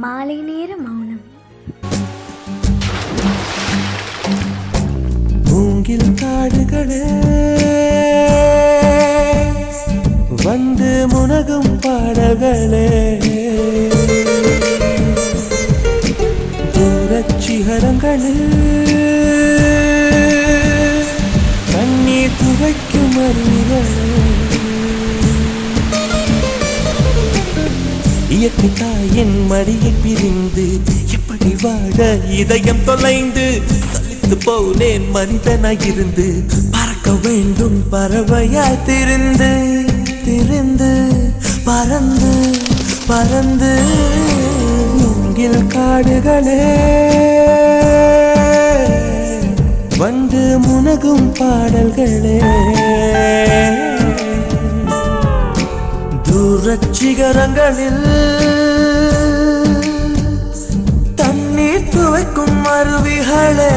மாலை நேர மௌனம். மூங்கில் காடுகளே வந்து முனகும் பாடல்களே, தூரச் சிகரங்களில் கண்ணீர் துவைக்கும் அருவிகளே, இயற்கை தாயின் மடியை பிரிந்து எப்படி வாழ இதயம் தொலைந்து சலித்து போனேன் மனிதனாயிருந்து. பறக்க வேண்டும் பறவையாய் திரிந்து திரிந்து பறந்து பறந்து. மூங்கில் காடுகளே வந்து முனகும் பாடல்களே, தூரச் சிகரங்களில் தண்ணீர் துவைக்கும் அருவிகளே.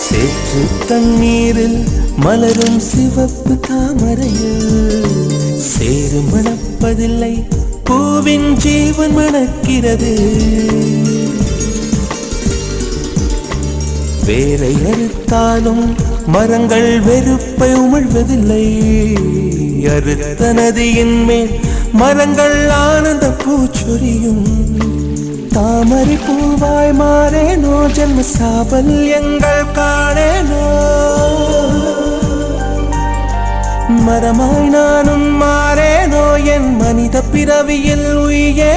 சேற்று தண்ணீரில் மலரும் சிவப்பு தாமரையில் சேறு மணப்பதில்லை, பூவின் ஜீவன் மணக்கிறது. வேரை அறுத்தாலும் மரங்கள் வெறுப்பை உமிழ்வதில்லை. அறுத்த நதியின் மேல் மரங்கள் ஆனந்த பூச்சொரியும். தாமரை பூவாய் மாறேனோ, ஜன்ம சாபல்யங்கள் காணேனோ. மரமாய் நானும் மாறேனோ, என் மனித பிறவியில் உயிரே